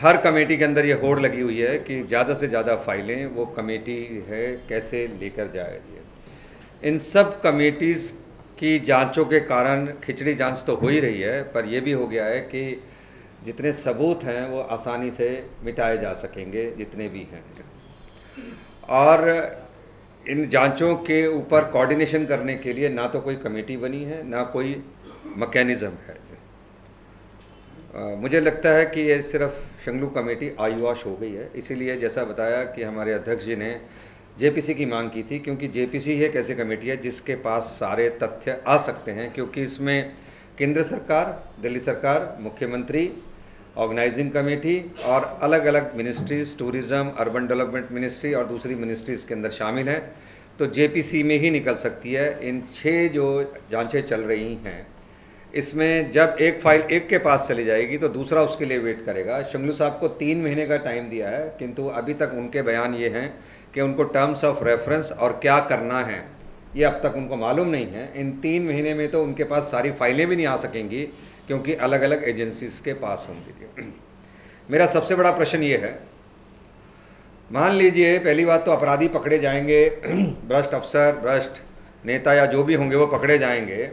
हर committee के अंदर ये होड़ लगी हुई है कि ज़्यादा से ज़्यादा फाइलें वो कमेटी है कैसे लेकर जाएगी। इन सब कमेटीज़ की जांचों के कारण खिचड़ी जांच तो हो ही रही है, पर यह भी हो गया है कि जितने सबूत हैं वो आसानी से मिटाए जा सकेंगे जितने भी हैं। और इन जांचों के ऊपर कोऑर्डिनेशन करने के लिए ना तो कोई कमेटी बनी है, ना कोई मैकेनिज़्म है। मुझे लगता है कि ये सिर्फ शंगलू कमेटी आईवॉश हो गई है। इसीलिए जैसा बताया कि हमारे अध्यक्ष जी ने जेपीसी की मांग की थी, क्योंकि जेपीसी एक ऐसी कमेटी है जिसके पास सारे तथ्य आ सकते हैं, क्योंकि इसमें केंद्र सरकार, दिल्ली सरकार, मुख्यमंत्री, ऑर्गेनाइजिंग कमेटी और अलग अलग ministries, tourism, urban development ministry और दूसरी मिनिस्ट्रीज़ के अंदर शामिल हैं। तो जेपीसी में ही निकल सकती है। इन 6 जो जांचें चल रही हैं, इसमें जब एक फाइल एक के पास चली जाएगी तो दूसरा उसके लिए वेट करेगा। शंगलू साहब को 3 महीने का टाइम दिया है, किंतु अभी तक उनके बयान ये हैं कि उनको टर्म्स ऑफ रेफरेंस और क्या करना है ये अब तक उनको मालूम नहीं है। इन 3 महीने में तो उनके पास सारी फाइलें भी नहीं आ सकेंगी, क्योंकि अलग अलग एजेंसीज़ के पास होंगी। मेरा सबसे बड़ा प्रश्न ये है, मान लीजिए पहली बात तो अपराधी पकड़े जाएंगे, भ्रष्ट अफसर, भ्रष्ट नेता या जो भी होंगे वो पकड़े जाएंगे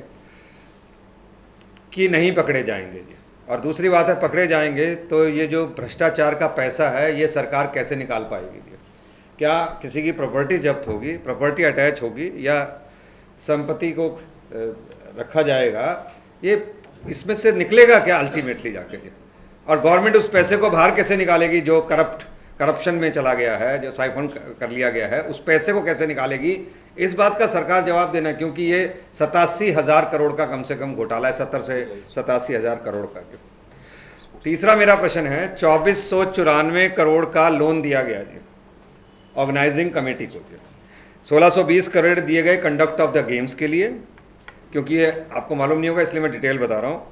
कि नहीं पकड़े जाएंगे। और दूसरी बात है, पकड़े जाएंगे तो ये जो भ्रष्टाचार का पैसा है ये सरकार कैसे निकाल पाएगी? क्या किसी की प्रॉपर्टी जब्त होगी, प्रॉपर्टी अटैच होगी, या संपत्ति को रखा जाएगा? ये इसमें से निकलेगा क्या अल्टीमेटली जाके? और गवर्नमेंट उस पैसे को बाहर कैसे निकालेगी जो करप्शन में चला गया है, जो साइफन कर लिया गया है, उस पैसे को कैसे निकालेगी? इस बात का सरकार जवाब देना, क्योंकि ये 87,000 करोड़ का कम से कम घोटाला है, 70 से 87,000 करोड़ का। तीसरा मेरा प्रश्न है, 2494 करोड़ का लोन दिया गया जी ऑर्गेनाइजिंग कमेटी को। 1620 करोड़ दिए गए कंडक्ट ऑफ द गेम्स के लिए, क्योंकि ये आपको मालूम नहीं होगा इसलिए मैं डिटेल बता रहा हूँ,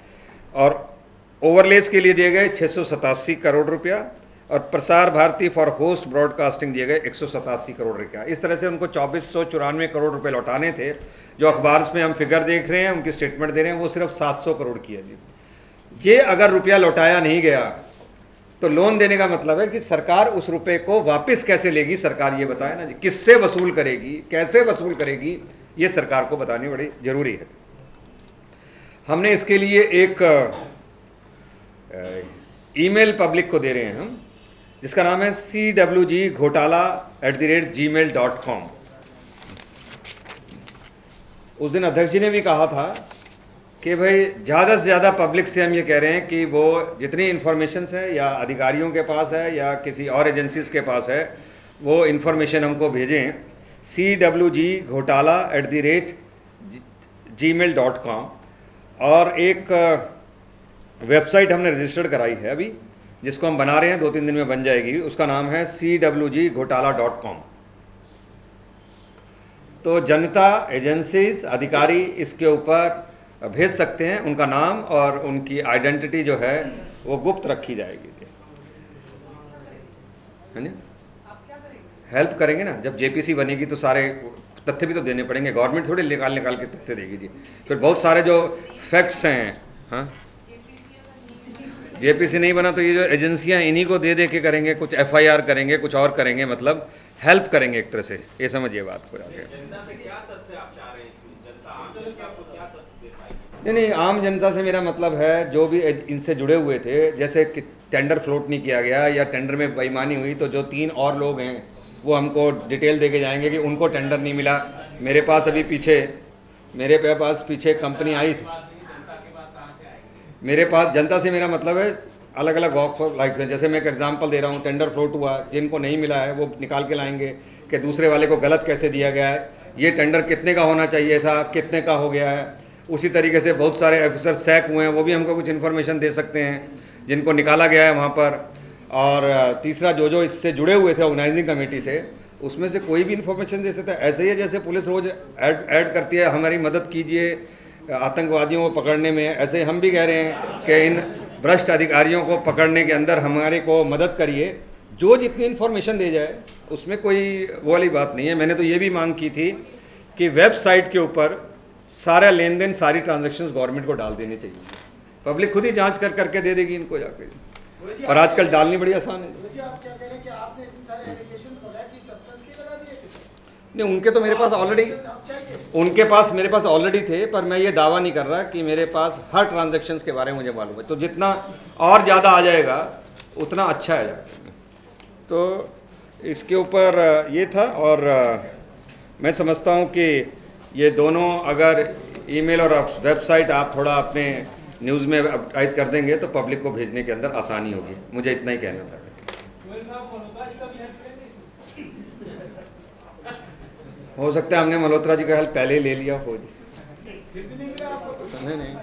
और ओवरलेस के लिए दिए गए 687 करोड़ रुपया, और Prasar Bharati for host broadcasting दिए गए 187 करोड़ रुपया। इस तरह से उनको 2494 करोड़ रुपए लौटाने थे। जो अखबार में हम फिगर देख रहे हैं, उनकी स्टेटमेंट दे रहे हैं, वो सिर्फ 700 करोड़ की है जी। ये अगर रुपया लौटाया नहीं गया तो लोन देने का मतलब है कि सरकार उस रुपए को वापस कैसे लेगी, सरकार ये बताए ना जी, किससे वसूल करेगी, कैसे वसूल करेगी, ये सरकार को बतानी बड़ी जरूरी है। हमने इसके लिए एक ईमेल पब्लिक को दे रहे हैं हम, जिसका नाम है cwgghotaala@gmail.com। उस दिन अध्यक्ष जी ने भी कहा था कि भाई ज़्यादा से ज़्यादा पब्लिक से हम ये कह रहे हैं कि वो जितनी इन्फॉर्मेशंस है या अधिकारियों के पास है या किसी और एजेंसीज़ के पास है, वो इन्फॉर्मेशन हमको भेजें cwgghotaala@gmail.com। और एक वेबसाइट हमने रजिस्टर्ड कराई है अभी, जिसको हम बना रहे हैं, 2-3 दिन में बन जाएगी। उसका नाम है cwgghotaala.com। तो जनता, एजेंसीज, अधिकारी इसके ऊपर भेज सकते हैं, उनका नाम और उनकी आइडेंटिटी जो है वो गुप्त रखी जाएगी, है ना? हेल्प करेंगे ना। जब जेपीसी बनेगी तो सारे तथ्य भी तो देने पड़ेंगे, गवर्नमेंट थोड़ी निकाल के तथ्य देगी जी। फिर बहुत सारे जो फैक्ट्स हैं, हाँ, जेपीसी नहीं बना तो ये जो एजेंसियां इन्हीं को दे के करेंगे, कुछ एफआईआर करेंगे, कुछ और करेंगे, मतलब हेल्प करेंगे एक तरह से। ये समझिए बात को आगे। नहीं, आम जनता से मेरा मतलब है जो भी इनसे जुड़े हुए थे, जैसे कि टेंडर फ्लोट नहीं किया गया या टेंडर में बेईमानी हुई, तो जो 3 और लोग हैं वो हमको डिटेल दे के जाएंगे कि उनको टेंडर नहीं मिला। मेरे पास पीछे कंपनी आई थी, मेरे पास जनता से मेरा मतलब है अलग अलग वॉक्स ऑफ लाइफ में। जैसे मैं एक एग्जांपल दे रहा हूँ, टेंडर फ्लोट हुआ, जिनको नहीं मिला है वो निकाल के लाएंगे कि दूसरे वाले को गलत कैसे दिया गया है, ये टेंडर कितने का होना चाहिए था, कितने का हो गया है। उसी तरीके से बहुत सारे ऑफिसर सैक हुए हैं, वो भी हमको कुछ इन्फॉर्मेशन दे सकते हैं जिनको निकाला गया है वहाँ पर। और तीसरा, जो इससे जुड़े हुए थे ऑर्गेनाइजिंग कमेटी से, उसमें से कोई भी इन्फॉर्मेशन दे सकता है। ऐसे ही है जैसे पुलिस रोज़ ऐड करती है, हमारी मदद कीजिए आतंकवादियों को पकड़ने में, ऐसे हम भी कह रहे हैं कि इन भ्रष्ट अधिकारियों को पकड़ने के अंदर हमारे को मदद करिए। जो जितनी इन्फॉर्मेशन दे जाए उसमें कोई वो वाली बात नहीं है। मैंने तो ये भी मांग की थी कि वेबसाइट के ऊपर सारा लेन देन, सारी ट्रांजैक्शंस गवर्नमेंट को डाल देनी चाहिए। पब्लिक खुद ही जांच करके दे देगी इनको जाके। और आजकल डालनी बड़ी आसान है। नहीं, उनके तो मेरे पास ऑलरेडी थे, पर मैं ये दावा नहीं कर रहा कि मेरे पास हर ट्रांजैक्शंस के बारे में मुझे मालूम है। तो जितना और ज़्यादा आ जाएगा उतना अच्छा है। तो इसके ऊपर ये था, और मैं समझता हूँ कि ये दोनों अगर ईमेल और वेबसाइट आप थोड़ा अपने न्यूज़ में एडवर्टाइज कर देंगे तो पब्लिक को भेजने के अंदर आसानी होगी। मुझे इतना ही कहना था। हो सकता है हमने मल्होत्रा जी का हेल्प पहले ही ले लिया हो। नहीं,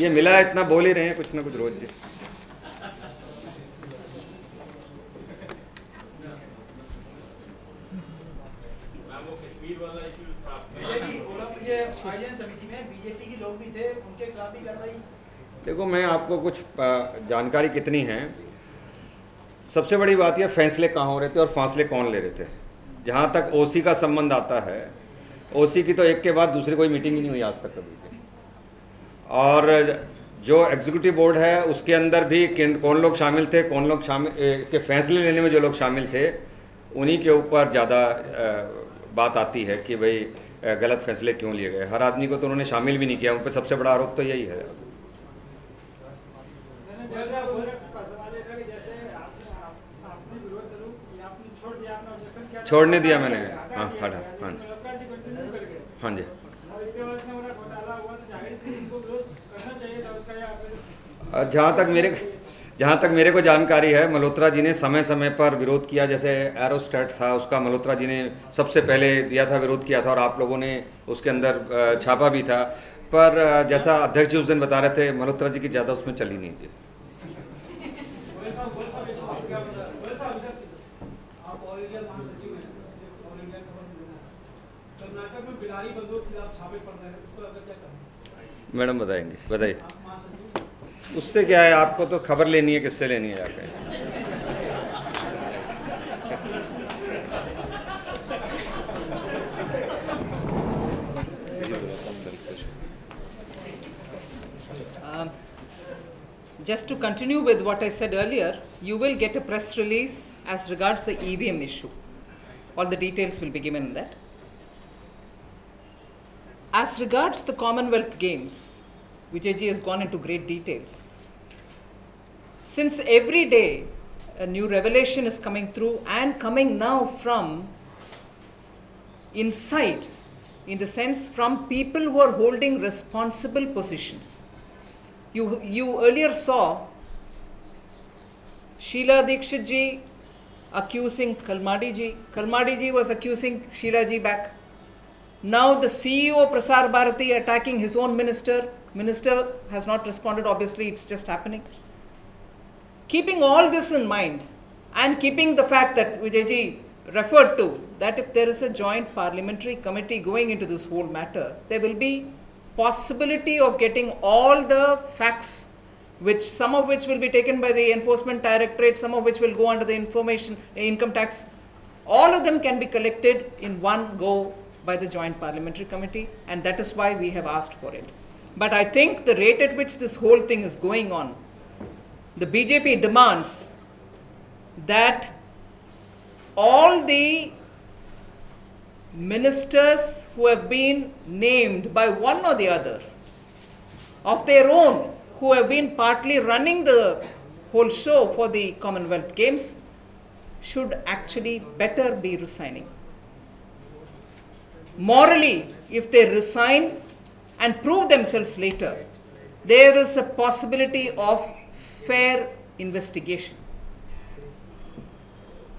ये मिला है, इतना बोल ही रहे हैं कुछ ना कुछ रोज जी। समिति में बीजेपी के लोग भी थे, उनके खिलाफ भी कार्रवाई। देखो, मैं आपको कुछ जानकारी कितनी है, सबसे बड़ी बात यह फैसले कहाँ हो रहे थे और फासले कौन ले रहे थे। जहाँ तक ओसी का संबंध आता है, ओसी की तो एक के बाद दूसरी कोई मीटिंग ही नहीं हुई आज तक कभी भी। और जो एग्जीक्यूटिव बोर्ड है उसके अंदर भी कौन लोग शामिल थे, कौन लोग शामिल के फैसले लेने में जो लोग शामिल थे, उन्हीं के ऊपर ज़्यादा बात आती है कि भाई गलत फैसले क्यों लिए गए। हर आदमी को तो उन्होंने शामिल भी नहीं किया। उन पर सबसे बड़ा आरोप तो यही है। छोड़ने दिया मैंने। हाँ हाँ हाँ हाँ जी। जहाँ तक मेरे को जानकारी है, मल्होत्रा जी ने समय समय पर विरोध किया। जैसे एरोस्टेट था, उसका मल्होत्रा जी ने सबसे पहले दिया था, विरोध किया था, और आप लोगों ने उसके अंदर छापा भी था। पर जैसा अध्यक्ष जी उस दिन बता रहे थे, मल्होत्रा जी की ज़्यादा उसमें चली नहीं जी। मैडम बताएंगे, बताइए। उससे क्या है, आपको तो खबर लेनी है, किससे लेनी है जाके। Just to continue with what I said earlier, you will get a press release as regards the EVM issue. All the details will be given in that. As regards the Commonwealth Games, Vijayji has gone into great details. Since every day a new revelation is coming through, and coming now from inside, in the sense from people who are holding responsible positions. You earlier saw Sheila Dikshit ji accusing Kalmadi ji. Kalmadi ji was accusing Sheila ji back. Now the CEO Prasar Bharati attacking his own minister. Minister has not responded, obviously it's just happening. Keeping all this in mind, and keeping the fact that Vijayji referred to, that if there is a joint parliamentary committee going into this whole matter, there will be possibility of getting all the facts, which some of which will be taken by the Enforcement Directorate, some of which will go under the income tax. All of them can be collected in one go by the joint parliamentary committee, and that is why we have asked for it. But I think the rate at which this whole thing is going on, the BJP demands that all the ministers who have been named by one or the other of their own, who have been partly running the whole show for the Commonwealth Games, should actually better be resigning. Morally, if they resign and prove themselves later, there is a possibility of fair investigation.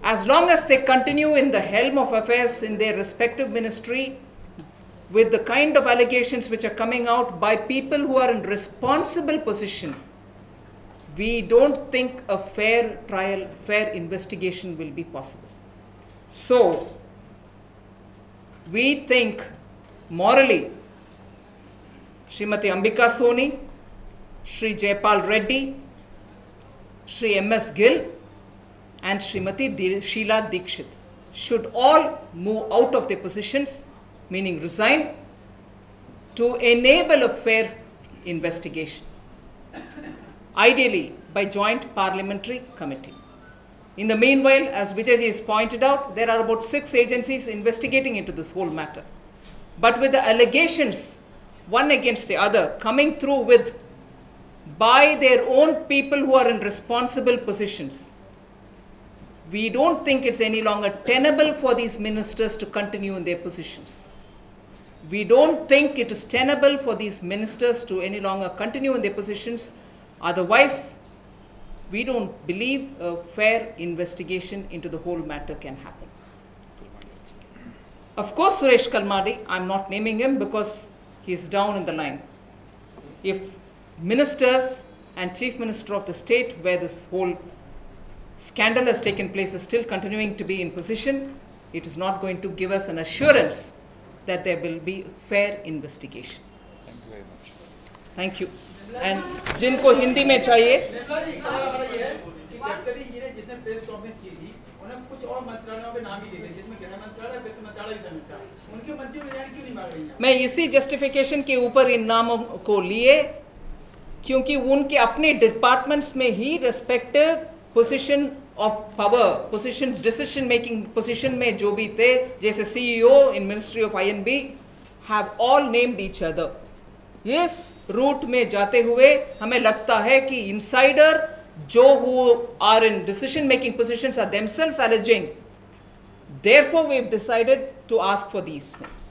As long as they continue in the helm of affairs in their respective ministry with the kind of allegations which are coming out by people who are in responsible position, we don't think a fair trial, fair investigation will be possible. So, we think morally, Srimati Ambika Soni, Shri Jayapal Reddy, Shri M.S. Gill, and Srimati Sheila Dikshit should all move out of their positions, meaning resign, to enable a fair investigation. Ideally, by Joint Parliamentary Committee. In the meanwhile, as Vijayji has pointed out, there are about 6 agencies investigating into this whole matter. But with the allegations, one against the other, coming through with by their own people who are in responsible positions, we don't think it's any longer tenable for these ministers to continue in their positions. We don't think it is tenable for these ministers to any longer continue in their positions. Otherwise, we don't believe a fair investigation into the whole matter can happen. Of course, Suresh Kalmadi, I'm not naming him because he's down in the line. If ministers and Chief Minister of the state, where this whole scandal has taken place, is still continuing to be in position, it is not going to give us an assurance that there will be fair investigation. Thank you very much. Thank you. And जिनको हिंदी में चाहिए, निर्मला जी, एक सवाल हमारा ये है कि गडकरी जी ने जिसने प्रेस कॉन्फ्रेंस की थी, उन्हें कुछ और मंत्रालयों के नाम ही लिए थे, जिसमें गृह मंत्रालय, वित्त मंत्रालय भी शामिल था। उनके मंत्री बयान क्यों नहीं मांग रही हैं? मैं इसी जस्टिफिकेशन के ऊपर इन नामों को लिए, क्योंकि उनके अपने डिपार्टमेंट्स में ही respective position of power, positions, decision making position में जो भी थे, जैसे CEO in ministry of INB, have all named each other. इस रूट में जाते हुए हमें लगता है कि इंसाइडर जो who are in decision making positions are themselves alleging. Therefore, we have decided to ask for these names.